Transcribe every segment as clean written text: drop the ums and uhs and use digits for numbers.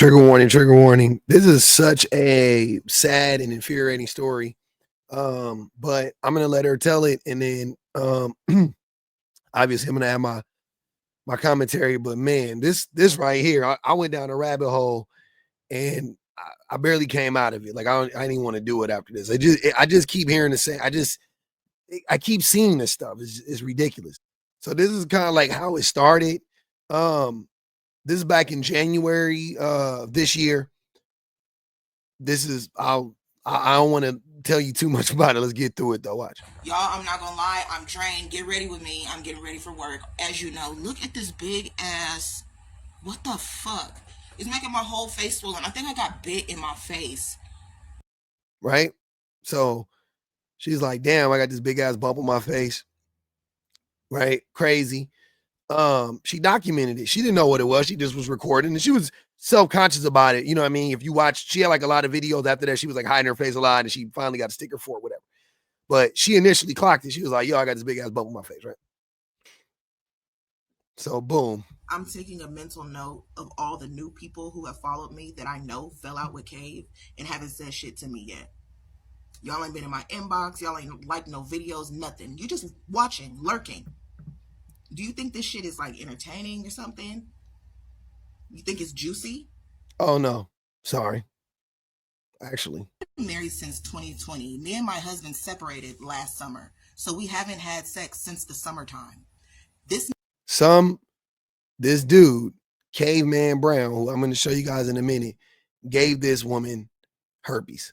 Trigger warning, trigger warning. This is such a sad and infuriating story. But I'm gonna let her tell it, and then obviously I'm gonna add my commentary. But man, this right here, I went down a rabbit hole and I barely came out of it. Like I didn't want to do it after this. I just keep hearing the same. I keep seeing this stuff. It's ridiculous. So this is kind of like how it started. Um, this is back in January this year. This is I don't want to tell you too much about it. Let's get through it though. Watch. Y'all, I'm not gonna lie, I'm drained. Get ready with me. I'm getting ready for work. As you know, look at this big ass. What the fuck? It's making my whole face swollen. I think I got bit in my face. Right? So she's like, damn, I got this big ass bump on my face. Right? Crazy. She documented it. She didn't know what it was. She just was recording and she was self-conscious about it. You know what I mean? If you watch, she had like a lot of videos after that. She was like hiding her face a lot and she finally got a sticker for it, whatever. But she initially clocked it. She was like, yo, I got this big ass bump on my face, right? So boom. I'm taking a mental note of all the new people who have followed me that I know fell out with Cave and haven't said shit to me yet. Y'all ain't been in my inbox. Y'all ain't liked no videos, nothing. You just watching, lurking. Do you think this shit is like entertaining or something? You think it's juicy? Oh no. Sorry. Actually. I've been married since 2020. Me and my husband separated last summer. So we haven't had sex since the summertime. This dude, Caveman Brown, who I'm going to show you guys in a minute, gave this woman herpes.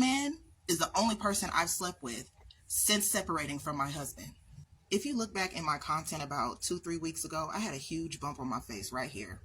Man is the only person I've slept with since separating from my husband. If you look back in my content about 2-3 weeks ago, I had a huge bump on my face right here.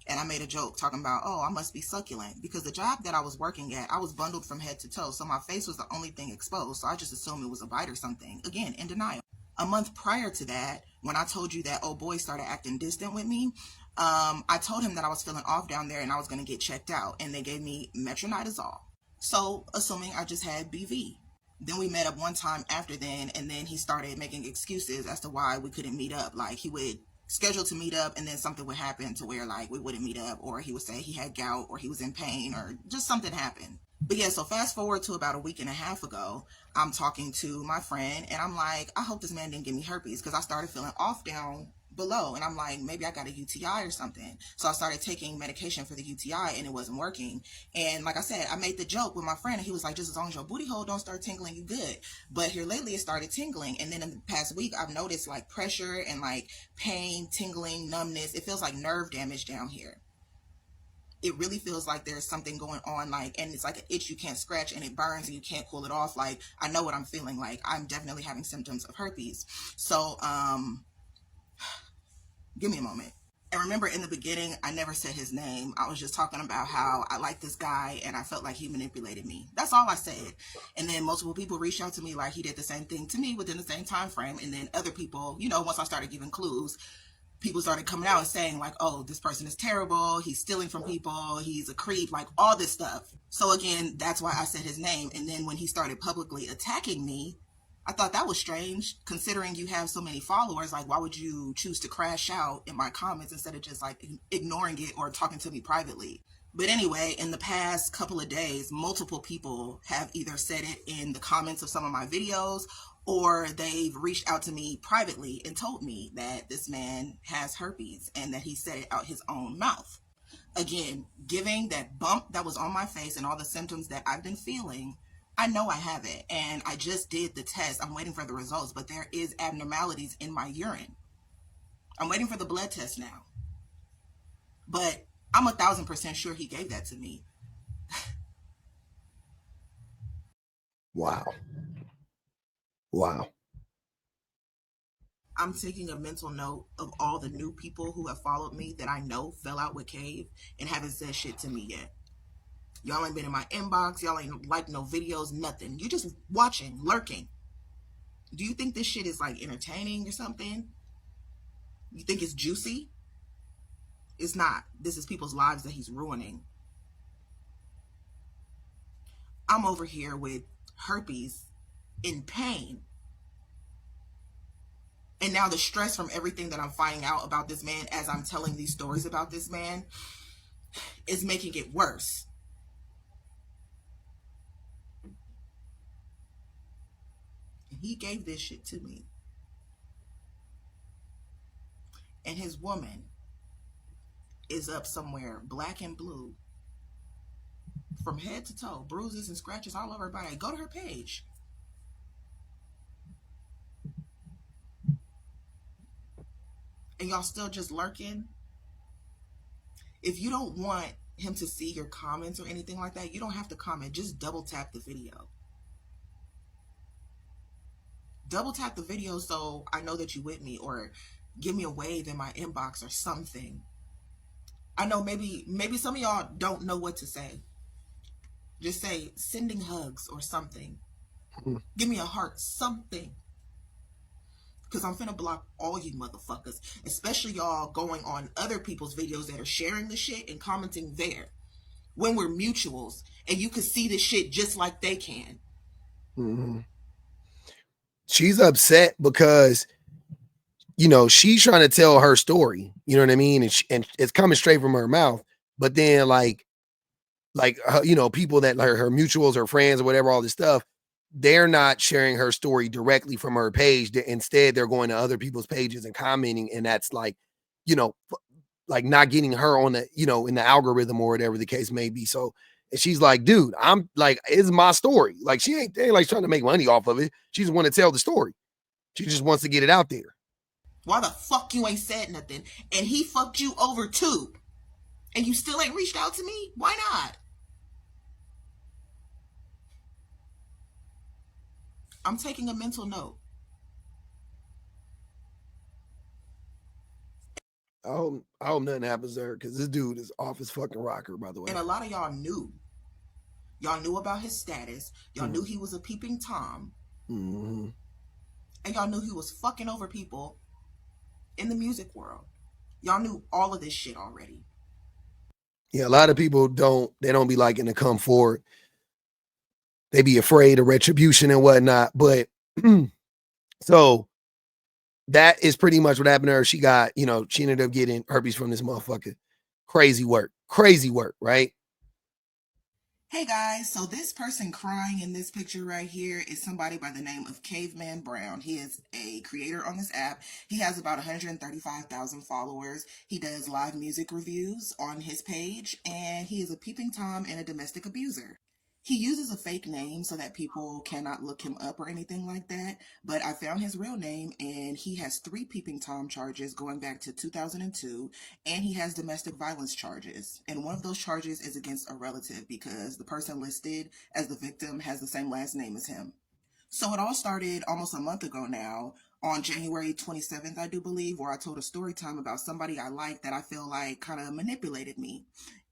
And I made a joke talking about, oh, I must be succulent. Because the job that I was working at, I was bundled from head to toe. So my face was the only thing exposed. So I just assumed it was a bite or something. Again, in denial. A month prior to that, when I told you that old boy started acting distant with me, I told him that I was feeling off down there and I was going to get checked out. And they gave me metronidazole. So assuming I just had BV. Then we met up one time after then, and then he started making excuses as to why we couldn't meet up. Like he would schedule to meet up and then something would happen to where like we wouldn't meet up, or he would say he had gout or he was in pain or just something happened. But yeah, so fast forward to about a week and a half ago, I'm talking to my friend and I'm like, I hope this man didn't give me herpes because I started feeling off down below and I'm like, maybe I got a UTI or something. So I started taking medication for the UTI and it wasn't working. And like I said, I made the joke with my friend and he was like, just as long as your booty hole don't start tingling, you good. But here lately it started tingling. And then in the past week, I've noticed like pressure and like pain, tingling, numbness. It feels like nerve damage down here. It really feels like there's something going on, like, and it's like an itch you can't scratch and it burns and you can't cool it off. Like, I know what I'm feeling like. I'm definitely having symptoms of herpes. So, give me a moment. And remember in the beginning, I never said his name. I was just talking about how I like this guy and I felt like he manipulated me. That's all I said. And then multiple people reached out to me like he did the same thing to me within the same time frame. And then other people, you know, once I started giving clues, people started coming out and saying like, oh, this person is terrible. He's stealing from people. He's a creep, like all this stuff. So again, that's why I said his name. And then when he started publicly attacking me, I thought that was strange considering you have so many followers. Like, why would you choose to crash out in my comments instead of just like ignoring it or talking to me privately? But anyway, in the past couple of days, multiple people have either said it in the comments of some of my videos or they've reached out to me privately and told me that this man has herpes and that he said it out his own mouth. Again, giving that bump that was on my face and all the symptoms that I've been feeling, I know I have it and I just did the test. I'm waiting for the results, but there is abnormalities in my urine. I'm waiting for the blood test now. But I'm 1,000% sure he gave that to me. Wow. Wow. I'm taking a mental note of all the new people who have followed me that I know fell out with Cave and haven't said shit to me yet. Y'all ain't been in my inbox. Y'all ain't liked no videos, nothing. You just watching, lurking. Do you think this shit is like entertaining or something? You think it's juicy? It's not. This is people's lives that he's ruining. I'm over here with herpes in pain. And now the stress from everything that I'm finding out about this man as I'm telling these stories about this man, is making it worse. And he gave this shit to me. And his woman is up somewhere, black and blue, from head to toe, bruises and scratches all over her body. Go to her page. And y'all still just lurking? If you don't want him to see your comments or anything like that, you don't have to comment. Just double tap the video. Double tap the video so I know that you with me, or give me a wave in my inbox or something. I know maybe some of y'all don't know what to say. Just say sending hugs or something. Give me a heart, something. Because I'm finna block all you motherfuckers, especially y'all going on other people's videos that are sharing the shit and commenting there when we're mutuals and you can see the shit just like they can. Mm-hmm. She's upset because, you know, she's trying to tell her story, you know what I mean? And it's coming straight from her mouth. But then you know, people that like her mutuals or friends or whatever, all this stuff, they're not sharing her story directly from her page. Instead, they're going to other people's pages and commenting. And that's like, you know, like not getting her on the, you know, in the algorithm or whatever the case may be. So, and she's like, dude, I'm like, it's my story. Like they ain't like trying to make money off of it. She just want to tell the story. She just wants to get it out there. Why the fuck you ain't said nothing? And he fucked you over too. And you still ain't reached out to me? Why not? I'm taking a mental note. I hope nothing happens to her, because this dude is off his fucking rocker, by the way. And a lot of y'all knew. Y'all knew about his status. Y'all knew he was a peeping Tom. Mm-hmm. And y'all knew he was fucking over people in the music world. Y'all knew all of this shit already. Yeah, a lot of people don't be liking to come forward. They be afraid of retribution and whatnot. But so that is pretty much what happened to her. She got, you know, she ended up getting herpes from this motherfucker. Crazy work, right? Hey guys, so this person crying in this picture right here is somebody by the name of Caveman Brown. He is a creator on this app. He has about 135,000 followers. He does live music reviews on his page, and he is a peeping Tom and a domestic abuser. He uses a fake name so that people cannot look him up or anything like that, but I found his real name, and he has 3 peeping Tom charges going back to 2002, and he has domestic violence charges. And one of those charges is against a relative because the person listed as the victim has the same last name as him. So it all started almost a month ago now, on January 27th, I do believe, where I told a story time about somebody I liked that I feel like kind of manipulated me.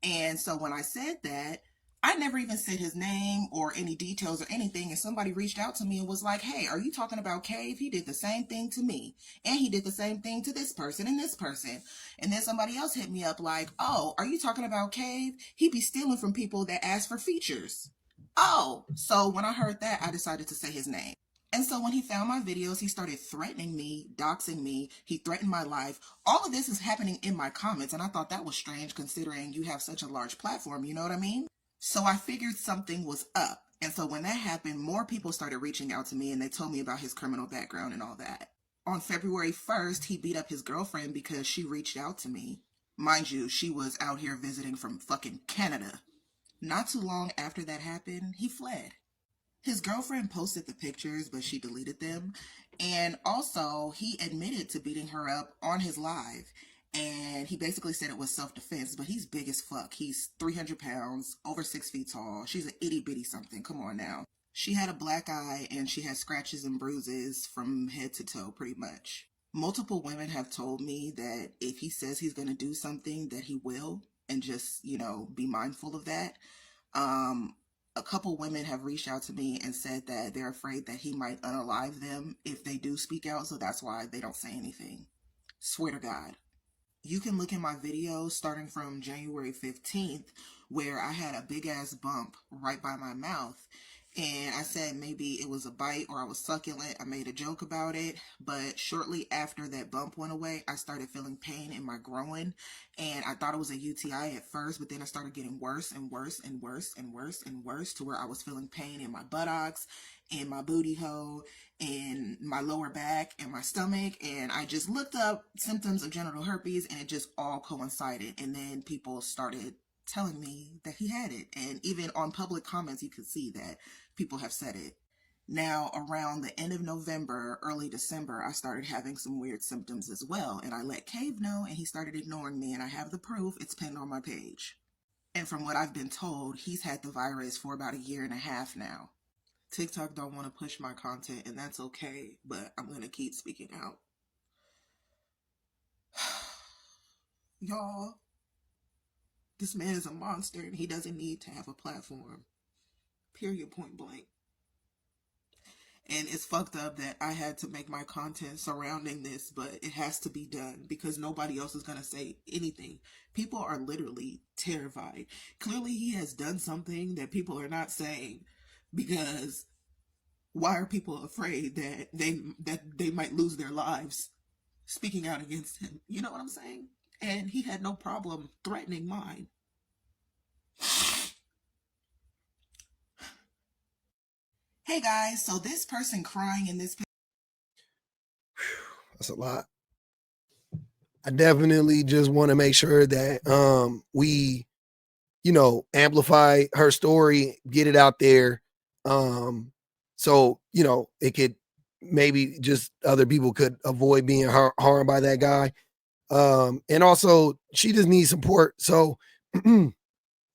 And so when I said that, I never even said his name or any details or anything, and somebody reached out to me and was like, hey, are you talking about Cave? He did the same thing to me, and he did the same thing to this person and this person. And then somebody else hit me up like, oh, are you talking about Cave? He be stealing from people that ask for features. Oh, so when I heard that, I decided to say his name. And so when he found my videos, he started threatening me, doxing me. He threatened my life. All of this is happening in my comments, and I thought that was strange considering you have such a large platform, you know what I mean? So I figured something was up. And so when that happened, more people started reaching out to me, and they told me about his criminal background and all that. On February 1st, he beat up his girlfriend because she reached out to me. Mind you, she was out here visiting from fucking Canada. Not too long after that happened, he fled. His girlfriend posted the pictures, but she deleted them. And also, he admitted to beating her up on his live. And he basically said it was self-defense, but he's big as fuck. He's 300 pounds, over 6 feet tall. She's an itty bitty something. Come on now. She had a black eye and she had scratches and bruises from head to toe, pretty much. Multiple women have told me that if he says he's going to do something, that he will, and just, you know, be mindful of that. A couple women have reached out to me and said that they're afraid that he might unalive them if they do speak out, so that's why they don't say anything. Swear to God. You can look in my videos starting from January 15th, where I had a big ass bump right by my mouth. and I said maybe it was a bite or I was succulent. I made a joke about it, but shortly after that bump went away, I started feeling pain in my groin, and I thought it was a UTI at first, but then I started getting worse and worse and worse and worse and worse to where I was feeling pain in my buttocks, in my booty hole, in my lower back, and my stomach, and I just looked up symptoms of genital herpes, and it just all coincided, and then people started telling me that he had it, and even on public comments you could see that people have said it. Now, around the end of November, early December, I started having some weird symptoms as well. And I let Cave know, and he started ignoring me. And I have the proof. It's pinned on my page. And from what I've been told, he's had the virus for about 1.5 years now. TikTok don't want to push my content, and that's okay. But I'm going to keep speaking out. Y'all, this man is a monster, and he doesn't need to have a platform. Period, point blank. And it's fucked up that I had to make my content surrounding this, but it has to be done because nobody else is going to say anything. People are literally terrified. Clearly, he has done something that people are not saying, because why are people afraid that they might lose their lives speaking out against him? You know what I'm saying? And he had no problem threatening mine. Hey guys, so this person crying in this picture. That's a lot. I definitely just want to make sure that we, amplify her story, get it out there. So, it could maybe just other people could avoid being harmed by that guy. And also she just needs support. So if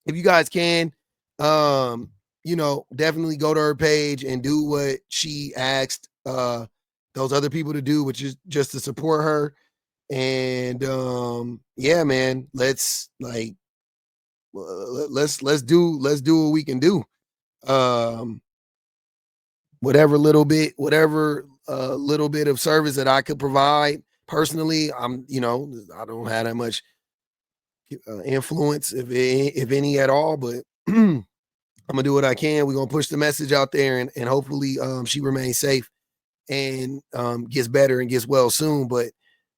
you guys can, definitely go to her page and do what she asked those other people to do, which is just to support her. And yeah, man, let's do what we can do. Whatever little bit of service that I could provide personally. I don't have that much influence, if any at all, but I'm gonna do what I can. We're gonna push the message out there, and hopefully she remains safe and gets better and gets well soon. But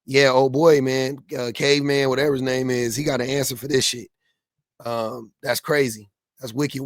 yeah, oh boy, man, Caveman, whatever his name is, he got an answer for this shit. That's crazy. That's wicked.